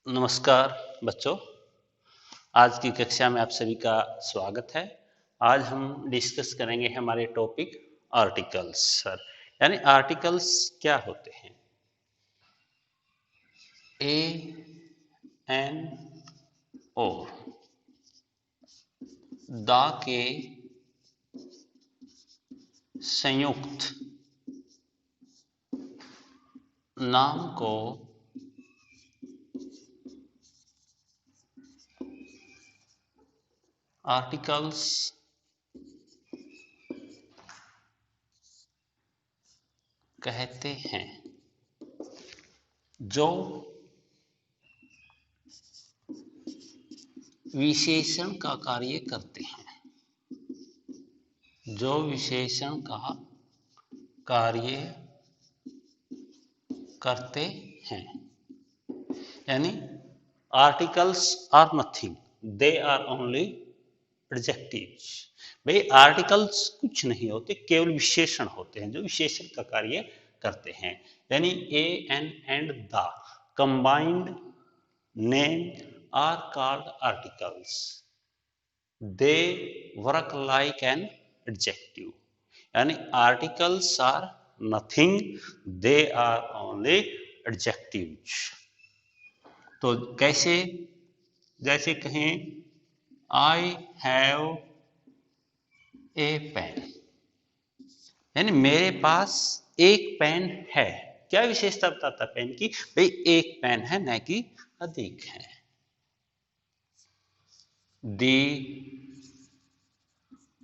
नमस्कार बच्चों। आज की कक्षा में आप सभी का स्वागत है। आज हम डिस्कस करेंगे हमारे टॉपिक आर्टिकल्स सर। यानी आर्टिकल्स क्या होते हैं। ए एन ओ द के संयुक्त नाम को आर्टिकल्स कहते हैं, जो विशेषण का कार्य करते हैं, जो विशेषण का कार्य करते हैं। यानी articles are nothing, they are only adjectives. भाई आर्टिकल्स कुछ नहीं होते, केवल विशेषण होते हैं जो विशेषण का कार्य करते हैं। यानी a an and the combined name are called articles. They work like an adjective. यानी articles are nothing, they are only adjectives. तो कैसे, जैसे कहें आई हैव ए पेन, यानी मेरे पास एक पेन है। क्या विशेषता बताता पेन की? भाई एक पेन है, न कि अधिक है। The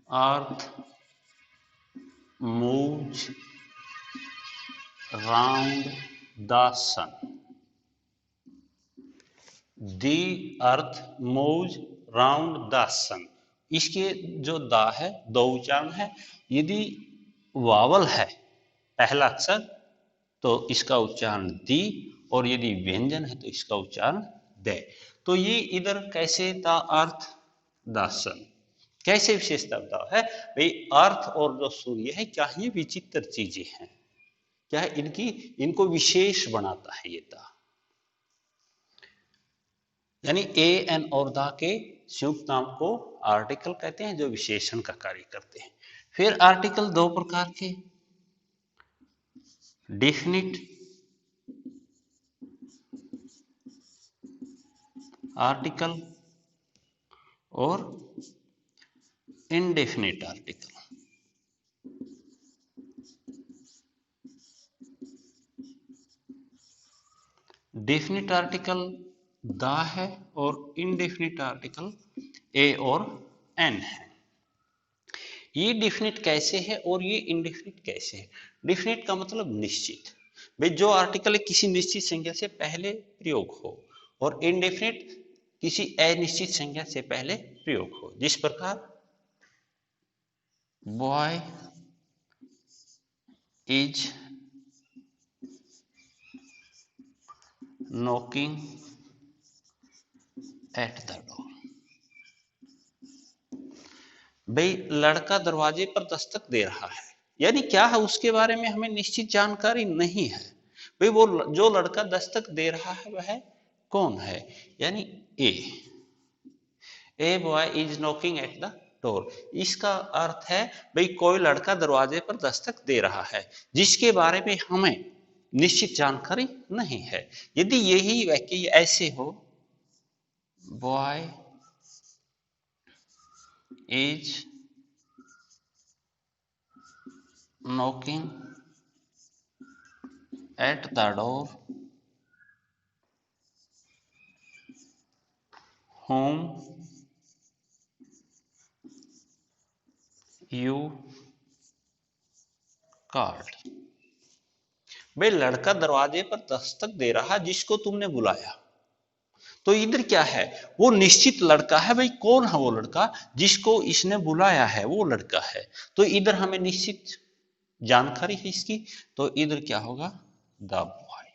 earth moves round the sun. The earth moves round the sun. इसके जो दा है, दो उच्चारण है। यदि वावल है पहला अक्षर तो इसका उच्चारण दी, और यदि व्यंजन है तो इसका उच्चारण दे। तो ये इधर कैसे द अर्थ द सन, कैसे विशेषता बताओ है भाई। अर्थ और जो सूर्य है, क्या ये विचित्र चीजें हैं, क्या है इनकी, इनको विशेष बनाता है ये दा। यानी ए एन और द के संयुक्त नाम को आर्टिकल कहते हैं, जो विशेषण का कार्य करते हैं। फिर आर्टिकल दो प्रकार के, डेफिनिट आर्टिकल और indefinite article. Definite article the है और इनडेफिनिट आर्टिकल ए और एन है। ये डेफिनिट कैसे है और ये इनडेफिनिट कैसे है? डेफिनिट का मतलब निश्चित, भाई जो आर्टिकल किसी निश्चित संख्या से पहले प्रयोग हो, और इनडेफिनिट किसी अनिश्चित संख्या से पहले प्रयोग हो। जिस प्रकार boy is knocking at the door. भाई लड़का दरवाजे पर दस्तक दे रहा है, यानी क्या है उसके बारे में हमें निश्चित जानकारी नहीं है। भाई वो जो लड़का दस्तक दे रहा है वह कौन है? यानी a boy is knocking at the door. इसका अर्थ है भाई कोई लड़का दरवाजे पर दस्तक दे रहा है, जिसके बारे में हमें निश्चित जानकारी नहीं है। यदि यही वाक्य ऐसे हो, boy is knocking at the door, whom you called। भाई लड़का दरवाजे पर दस्तक दे रहा जिसको तुमने बुलाया। तो इधर क्या है, वो निश्चित लड़का है। भाई कौन है वो लड़का जिसको इसने बुलाया है? वो लड़का है। तो इधर हमें निश्चित जानकारी है इसकी, तो इधर क्या होगा? The boy.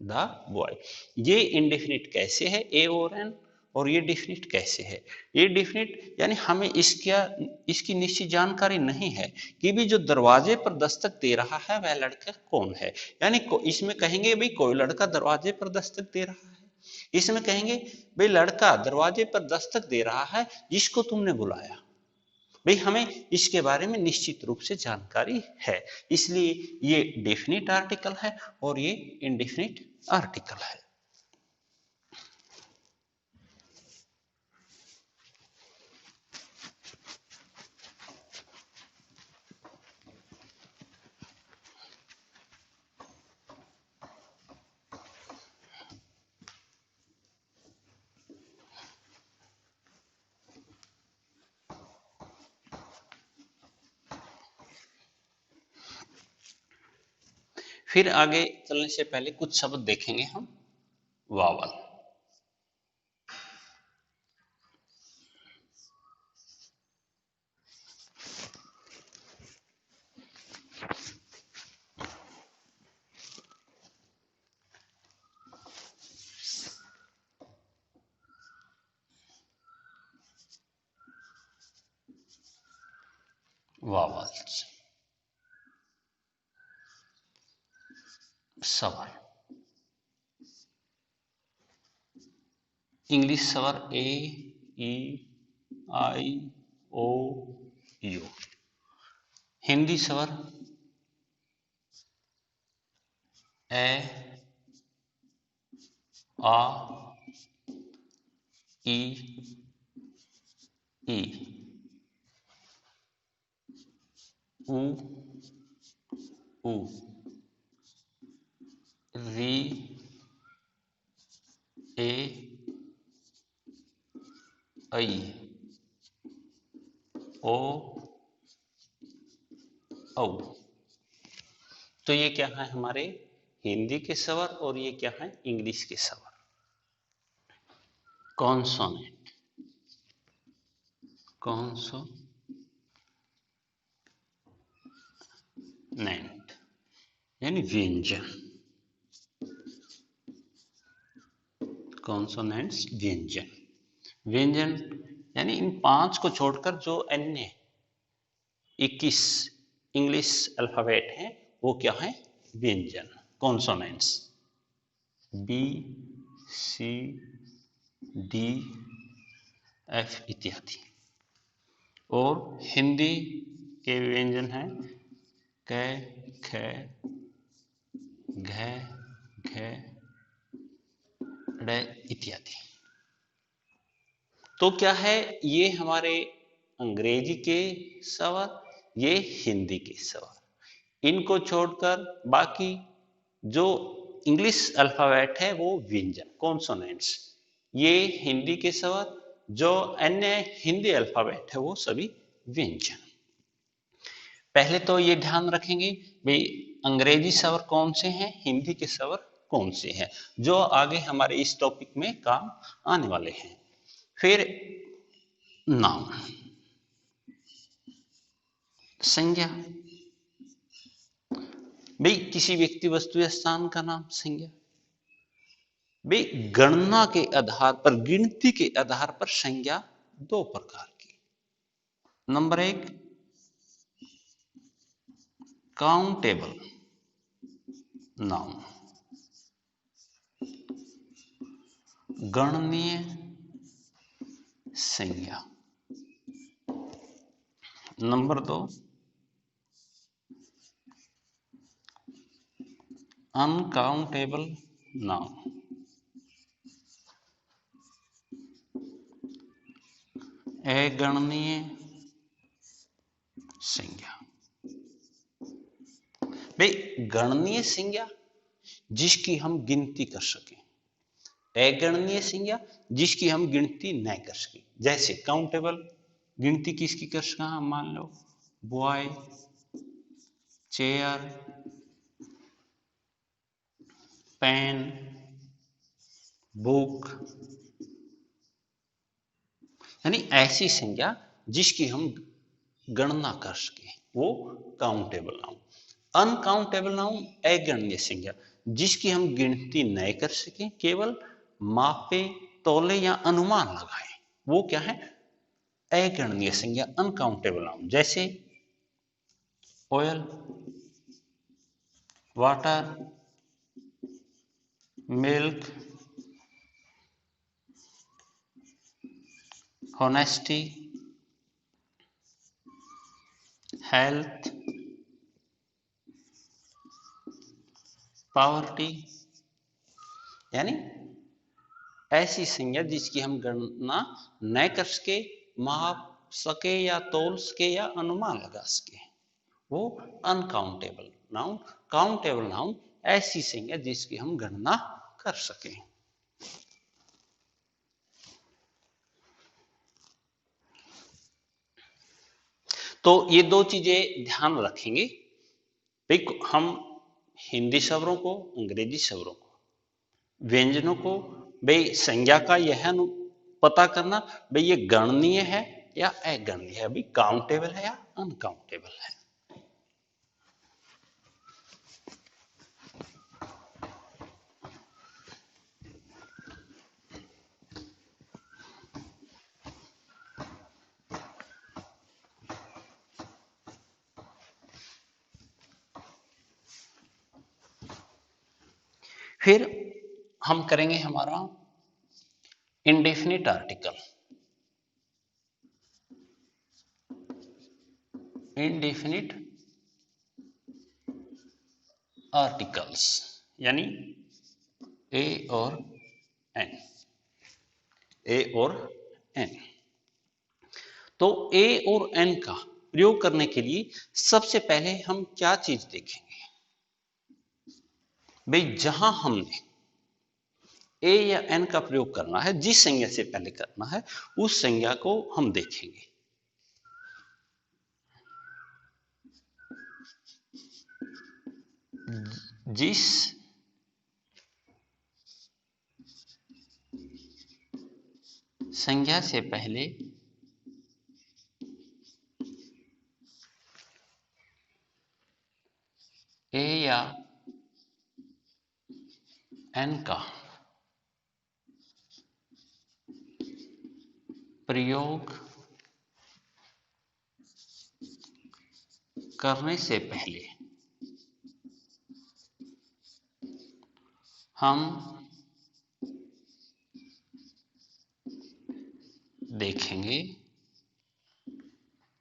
The boy. ये इनडेफिनिट कैसे है ए और एन, और ये डेफिनिट कैसे है? ये डेफिनिट यानी हमें इसकी निश्चित जानकारी नहीं है कि भी जो दरवाजे पर दस्तक दे रहा है वह लड़का कौन है। यानी इसमें कहेंगे भाई कोई लड़का दरवाजे पर दस्तक दे रहा है, इसमें कहेंगे भाई लड़का दरवाजे पर दस्तक दे रहा है जिसको तुमने बुलाया, भाई हमें इसके बारे में निश्चित रूप से जानकारी है, इसलिए ये डेफिनिट आर्टिकल है और ये इंडेफिनिट आर्टिकल है। फिर आगे चलने से पहले कुछ शब्द देखेंगे हम। वावल, वावल्स, स्वर, इंग्लिश स्वर ए, ई, आई, ओ, यू। हिंदी स्वर ए, आ, ई, ई, उ, उ, री, ए, आई, ओ, औ। तो ये क्या है हमारे हिंदी के स्वर और ये क्या है इंग्लिश के स्वर। कॉन्सोनेंट, कॉन्सोनेंट यानी व्यंजन, कॉन्सोनेंट्स व्यंजन, व्यंजन यानी इन 5 को छोड़कर जो अन्य 21 इंग्लिश अल्फाबेट हैं वो क्या है व्यंजन, कॉन्सोनेंट्स, बी, सी, डी, एफ इत्यादि। और हिंदी के व्यंजन हैं क, ख, घ, घ, ड़ इत्यादि। तो क्या है ये हमारे अंग्रेजी के स्वर, ये हिंदी के स्वर। इनको छोड़कर बाकी जो इंग्लिश अल्फाबेट है वो व्यंजन, कॉन्सोनेंट्स, ये हिंदी के स्वर, जो अन्य हिंदी अल्फाबेट है वो सभी व्यंजन। पहले तो ये ध्यान रखेंगे भाई अंग्रेजी स्वर कौन से हैं, हिंदी के स्वर कौन से हैं, जो आगे हमारे इस टॉपिक में काम आने वाले हैं। फिर नाउन, संज्ञा, भाई किसी व्यक्ति वस्तु या स्थान का नाम संज्ञा। भाई गणना के आधार पर, गिनती के आधार पर संज्ञा 2 प्रकार की। नंबर 1 काउंटेबल नाउन, गणनीय संज्ञा। नंबर 2 अनकाउंटेबल नाउन, अगणनीय संज्ञा। भाई गणनीय संज्ञा जिसकी हम गिनती कर सकें, अगणनीय संज्ञा जिसकी हम गिनती नहीं कर सके। जैसे काउंटेबल, गिनती किसकी कर सका हम, मान लो बॉय, चेयर, पेन, बुक, यानी ऐसी संज्ञा जिसकी हम गणना कर सके वो काउंटेबल नाउन। अनकाउंटेबल नाउन अगणनीय संज्ञा जिसकी हम गिनती नहीं कर सके, केवल मापे, तोले या अनुमान लगाए, वो क्या है अगणनीय संज्ञा, अनकाउंटेबल नाउन। जैसे oil, water, milk, honesty, health, poverty, यानी ऐसी संज्ञा जिसकी हम गणना न कर सके, माप सके या तोल सके या अनुमान लगा सके, वो अनकाउंटेबल नाउन। काउंटेबल नाउन ऐसी संज्ञा जिसकी हम गणना कर सके। तो ये दो चीजें ध्यान रखेंगे भाई, हम हिंदी शब्दों को, अंग्रेजी शब्दों को, व्यंजनों को, भाई संज्ञा का यह पता करना भाई ये गणनीय है या अगणनीय है, भाई काउंटेबल है या अनकाउंटेबल है। फिर हम करेंगे हमारा इंडेफिनिट आर्टिकल। इंडेफिनिट आर्टिकल्स यानी ए और एन, ए और एन। तो ए और एन का प्रयोग करने के लिए सबसे पहले हम क्या चीज देखेंगे भाई, जहां हमने ए या एन का प्रयोग करना है, जिस संज्ञा से पहले करना है उस संज्ञा को हम देखेंगे। जिस संज्ञा से पहले ए या एन का प्रयोग करने से पहले हम देखेंगे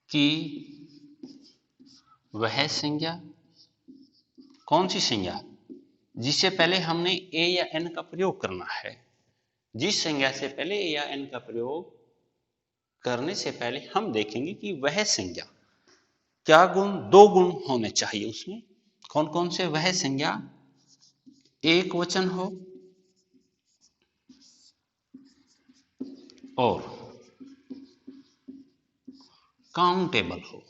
कि वह संज्ञा, कौन सी संज्ञा जिससे पहले हमने ए या एन का प्रयोग करना है, जिस संज्ञा से पहले ए या एन का प्रयोग करने से पहले हम देखेंगे कि वह संज्ञा क्या गुण, दो गुण होने चाहिए उसमें। कौन कौन से? वह संज्ञा एक वचन हो और काउंटेबल हो।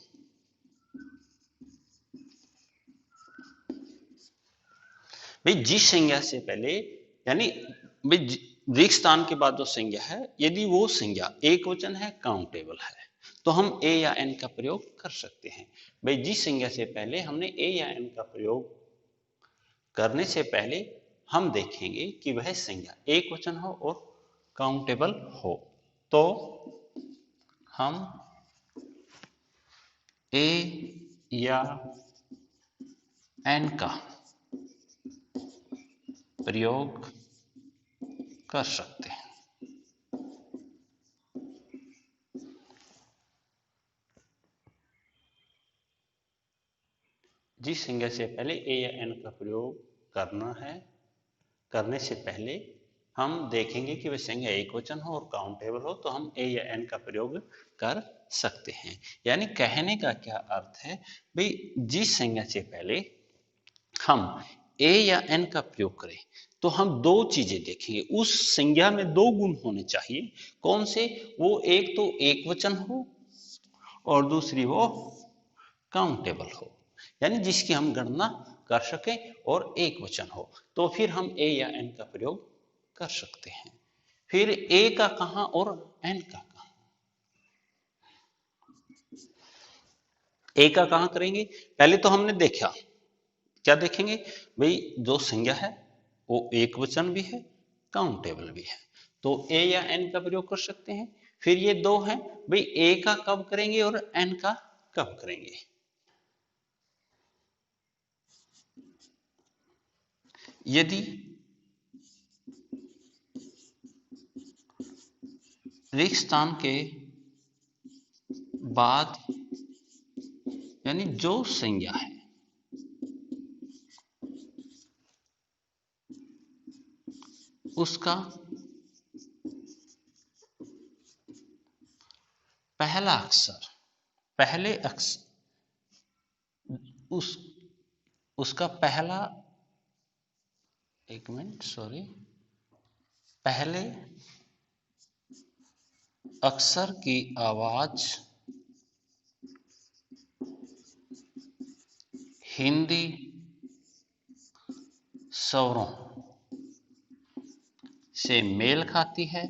भाई जिस संज्ञा से पहले, यानी भाई रिक्त स्थान के बाद जो संज्ञा है, यदि वो संज्ञा एक वचन है, काउंटेबल है, तो हम ए या एन का प्रयोग कर सकते हैं। भाई जिस संज्ञा से पहले हमने ए या एन का प्रयोग करने से पहले हम देखेंगे कि वह संज्ञा एक वचन हो और काउंटेबल हो, तो हम ए या एन का प्रयोग कर सकते हैं। जिस संज्ञा से पहले ए या एन का प्रयोग करना है, करने से पहले हम देखेंगे कि वह संज्ञा एक वचन हो और काउंटेबल हो, तो हम ए या एन का प्रयोग कर सकते हैं। यानी कहने का क्या अर्थ है भाई, जिस संज्ञा से पहले हम ए या एन का प्रयोग करें तो हम दो चीजें देखेंगे, उस संज्ञा में दो गुण होने चाहिए। कौन से? वो एक तो एक वचन हो और दूसरी वो काउंटेबल हो, यानी जिसकी हम गणना कर सके और एक वचन हो, तो फिर हम ए या एन का प्रयोग कर सकते हैं। फिर ए का कहां और एन का कहां? ए का कहां करेंगे? पहले तो हमने देखा, क्या देखेंगे भाई, जो संज्ञा है वो एक वचन भी है, काउंटेबल भी है, तो ए या एन का प्रयोग कर सकते हैं। फिर ये दो हैं भाई, ए का कब करेंगे और एन का कब करेंगे। यदि रिक्त स्थान के बाद यानी जो संज्ञा है उसका पहला अक्षर, पहले अक्षर उसका पहला, एक मिनट सॉरी, पहले अक्षर की आवाज हिंदी स्वरों से मेल खाती है,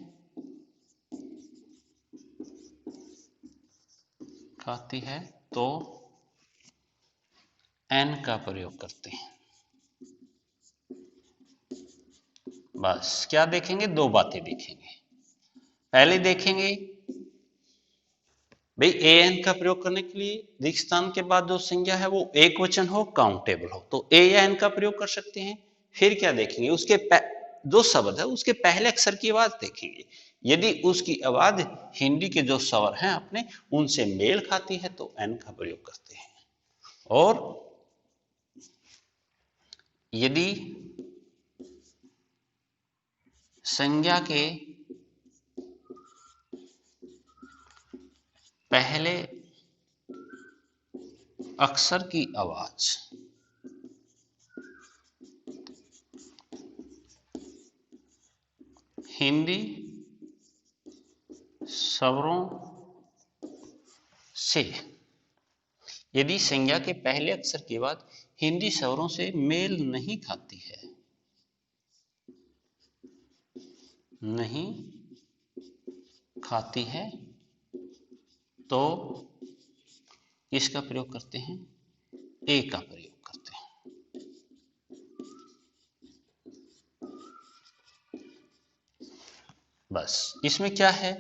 तो एन का प्रयोग करते हैं। बस क्या देखेंगे, दो बातें देखेंगे। पहले देखेंगे भाई ए एन का प्रयोग करने के लिए रिक्त स्थान के बाद जो संज्ञा है वो एक वचन हो, काउंटेबल हो, तो ए या एन का प्रयोग कर सकते हैं। फिर क्या देखेंगे, उसके जो शब्द है उसके पहले अक्षर की आवाज देखेंगे। यदि उसकी आवाज हिंदी के जो स्वर हैं अपने उनसे मेल खाती है तो एन का प्रयोग करते हैं। और यदि संज्ञा के पहले अक्षर की आवाज हिंदी स्वरों से, यदि संज्ञा के पहले अक्षर की आवाज हिंदी स्वरों से मेल नहीं खाती है, नहीं खाती है, तो इसका प्रयोग करते हैं, ए का प्रयोग करते हैं। बस इसमें क्या है,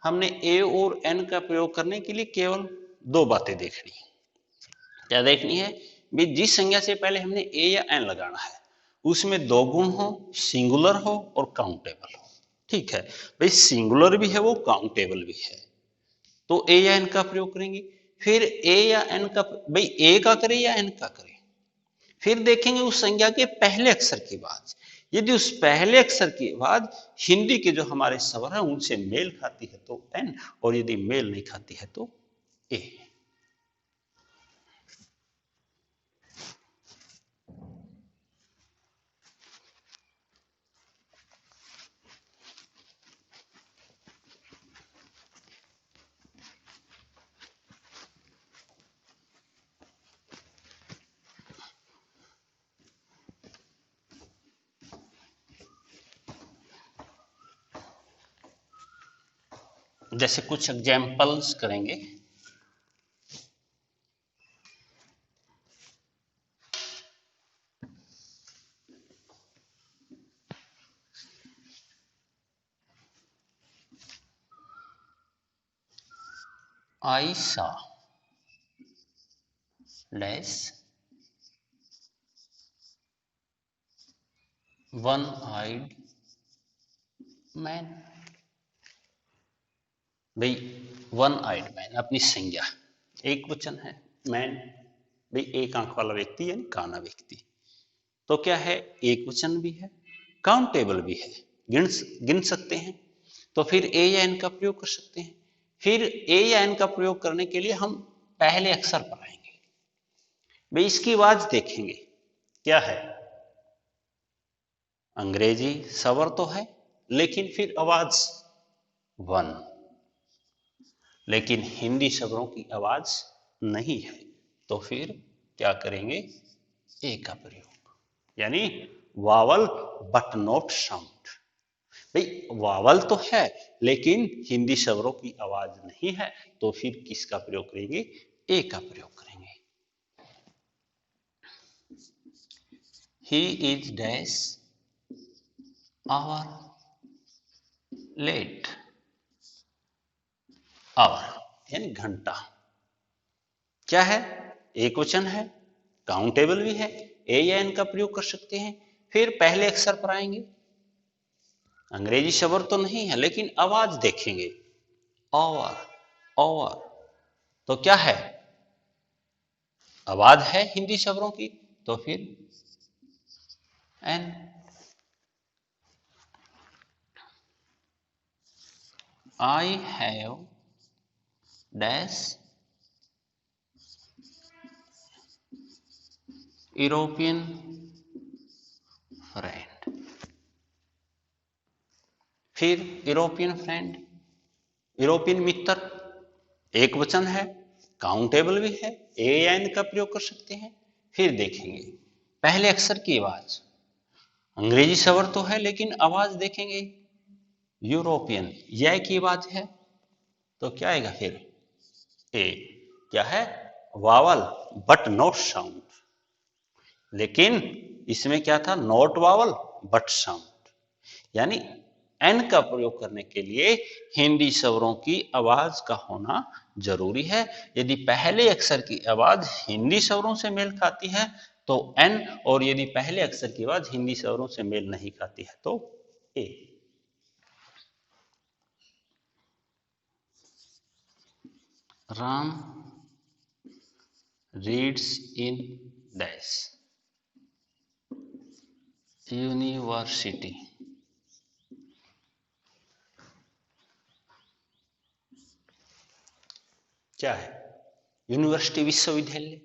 हमने ए और एन का प्रयोग करने के लिए केवल दो बातें देखनी है। क्या देखनी है भी, जिस संज्ञा से पहले हमने ए या एन लगाना है उसमें दो गुण हो, सिंगुलर हो और काउंटेबल हो। ठीक है भाई, सिंगुलर भी है वो, काउंटेबल भी है, तो ए या एन का प्रयोग करेंगे। फिर ए या एन का, भाई ए का करें या एन का करें, फिर देखेंगे उस संज्ञा के पहले अक्षर की आवाज। यदि उस पहले अक्षर की आवाज हिंदी के जो हमारे स्वर हैं उनसे मेल खाती है तो एन, और यदि मेल नहीं खाती है तो ए। जैसे कुछ एग्जाम्पल्स करेंगे। I saw less one-eyed man। भाई वन आइड मैन अपनी संज्ञा, एक वचन है, मैन भाई एक आंख वाला व्यक्ति यानी काना व्यक्ति, तो क्या है, एक वचन भी है, काउंटेबल भी है, गिन सकते हैं, तो फिर ए या एन का प्रयोग कर सकते हैं। फिर ए या एन का प्रयोग करने के लिए हम पहले अक्षर पर आएंगे, भाई इसकी आवाज देखेंगे, क्या है, अंग्रेजी स्वर तो है लेकिन फिर आवाज वन, लेकिन हिंदी शब्दों की आवाज नहीं है, तो फिर क्या करेंगे, ए का प्रयोग, यानी वावल बट नॉट साउंड। भाई वावल तो है लेकिन हिंदी शब्दों की आवाज नहीं है, तो फिर किसका प्रयोग करेंगे, ए का प्रयोग करेंगे। He is dash hour late, hour यानी घंटा, क्या है, एक वचन है, काउंटेबल भी है, ए या एन का प्रयोग कर सकते हैं। फिर पहले अक्षर पर आएंगे, अंग्रेजी शब्द तो नहीं है, लेकिन आवाज देखेंगे। ओवर, ओवर, तो क्या है? आवाज है हिंदी शब्दों की, तो फिर an. I have dash European friend. फिर यूरोपियन फ्रेंड, यूरोपियन मित्र, एक वचन है, काउंटेबल भी है, ए एन का प्रयोग कर सकते हैं। फिर देखेंगे पहले अक्षर की आवाज, अंग्रेजी शब्द तो है लेकिन आवाज देखेंगे यूरोपियन, यह की आवाज है, तो क्या आएगा फिर? ए। क्या है? Vowel but not sound. लेकिन इसमें क्या था? नॉट वावल बट साउंड, यानी एन का प्रयोग करने के लिए हिंदी स्वरों की आवाज का होना जरूरी है। यदि पहले अक्षर की आवाज हिंदी स्वरों से मेल खाती है तो एन, और यदि पहले अक्षर की आवाज हिंदी स्वरों से मेल नहीं खाती है तो a. Ram reads in dash university. क्या है? यूनिवर्सिटी, विश्वविद्यालय,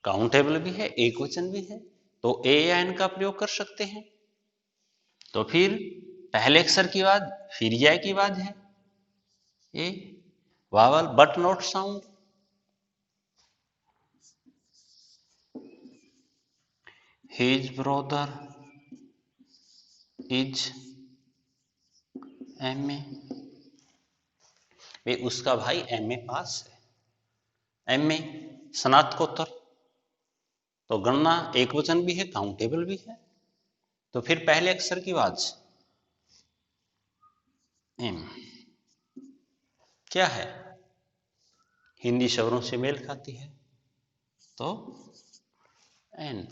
काउंटेबल भी है, एक वचन भी है, तो ए या एन का प्रयोग कर सकते हैं। तो फिर पहले अक्षर की आवाज फिर या की आवाज है a, vowel but not sound. His brother is MA, उसका भाई एमए पास है, एमए स्नातकोत्तर, तो गणना एक वचन भी है, काउंटेबल भी है, तो फिर पहले अक्षर की आवाज एम क्या है? हिंदी शब्दों से मेल खाती है, तो an.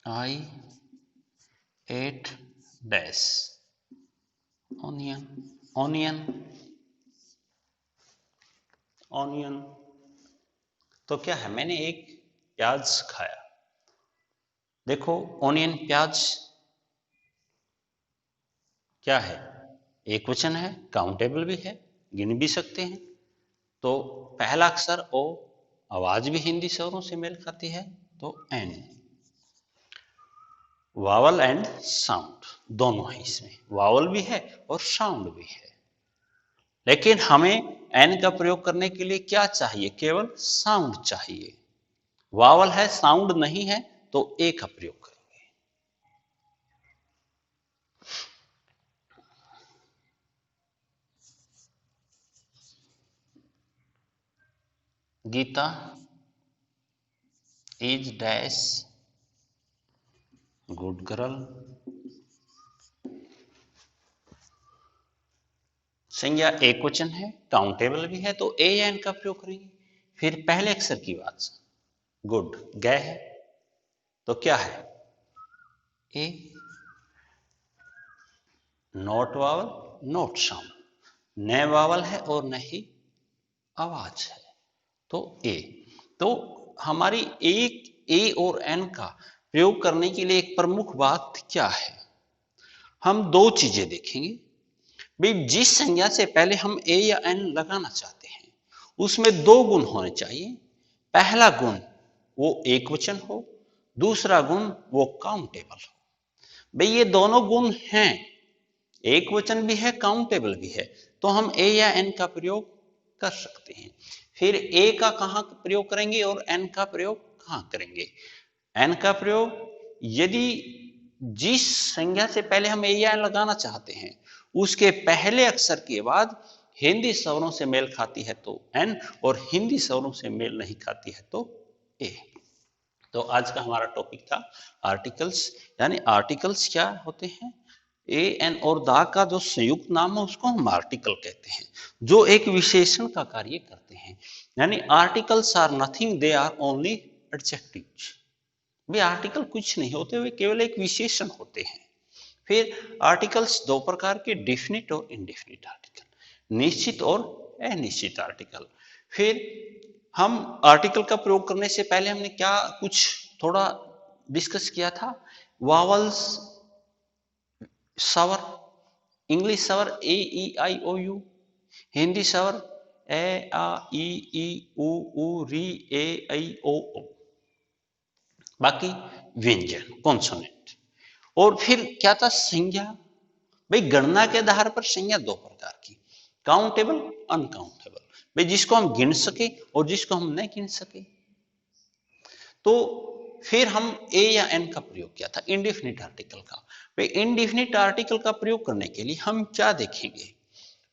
I ate dash onion, onion, onion, तो क्या है? मैंने एक प्याज खाया। देखो ऑनियन, प्याज क्या है? एक वचन है, काउंटेबल भी है, गिन भी सकते हैं, तो पहला अक्षर ओ, आवाज भी हिंदी स्वरों से मेल खाती है, तो एन। वावल एंड साउंड दोनों है, इसमें वावल भी है और साउंड भी है, लेकिन हमें एन का प्रयोग करने के लिए क्या चाहिए? केवल साउंड चाहिए। वावल है, साउंड नहीं है, तो ए का प्रयोग करेंगे। Geeta is dash good girl. संज्ञा एक वचन है, काउंटेबल भी है, तो ए या एन का प्रयोग करेंगे। फिर पहले अक्षर की बात, गुड गए है, तो क्या है? ए। नॉट वावल नॉट साउंड, न वावल है और न ही आवाज है, तो ए। तो हमारी एक ए और एन का प्रयोग करने के लिए एक प्रमुख बात क्या है? हम दो चीजें देखेंगे भाई। जिस संज्ञा से पहले हम ए या एन लगाना चाहते हैं उसमें दो गुण होने चाहिए। पहला गुण वो एक वचन हो, दूसरा गुण वो काउंटेबल हो। भाई ये दोनों गुण हैं, एक वचन भी है, काउंटेबल भी है, तो हम ए या एन का प्रयोग कर सकते हैं। फिर ए का कहां प्रयोग करेंगे और एन का प्रयोग कहां करेंगे? एन का प्रयोग यदि जिस संज्ञा से पहले हम ए या एन लगाना चाहते हैं उसके पहले अक्षर के बाद हिंदी स्वरों से मेल खाती है तो एन, और हिंदी स्वरों से मेल नहीं खाती है तो ए। तो आज का हमारा टॉपिक था आर्टिकल्स, यानी आर्टिकल्स क्या होते हैं? ए एन और दा का जो संयुक्त नाम है उसको हम आर्टिकल कहते हैं, जो एक विशेषण का कार्य करते हैं। यानी articles are nothing, they are only adjectives. वे आर्टिकल कुछ नहीं होते, वे केवल एक विशेषण होते हैं। फिर आर्टिकल्स दो प्रकार के, डेफिनिट और इनडेफिनिट आर्टिकल, निश्चित और अनिश्चित आर्टिकल। फिर हम आर्टिकल का प्रयोग करने से पहले हमने क्या कुछ थोड़ा डिस्कस किया था, वावल्स स्वर, इंग्लिश स्वर ए ई आई ओ यू, हिंदी स्वर ए आ ई उ ऊ री ए ऐ ओ ओ, बाकी व्यंजन कॉन्सोनेंट। और फिर क्या था, संज्ञा। भाई गणना के आधार पर संज्ञा दो प्रकार की, काउंटेबल, अनकाउंटेबल, भाई जिसको हम गिन सके और जिसको हम नहीं गिन सके। तो फिर हम ए या एन का प्रयोग किया था इंडेफिनिट आर्टिकल का। भाई इंडेफिनिट आर्टिकल का प्रयोग करने के लिए हम क्या देखेंगे,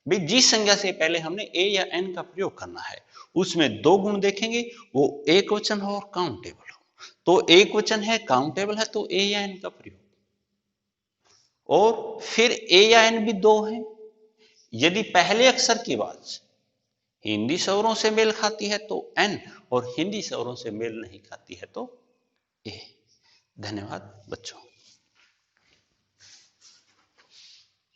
भाई जिस संज्ञा से पहले हमने ए या एन का प्रयोग करना है उसमें दो गुण देखेंगे, वो एक वचन हो और काउंटेबल हो। तो एक वचन है, काउंटेबल है, तो ए या एन का प्रयोग। और फिर ए या एन भी दो है, यदि पहले अक्षर की आवाज हिंदी स्वरों से मेल खाती है तो एन, और हिंदी स्वरों से मेल नहीं खाती है तो ए। धन्यवाद बच्चों।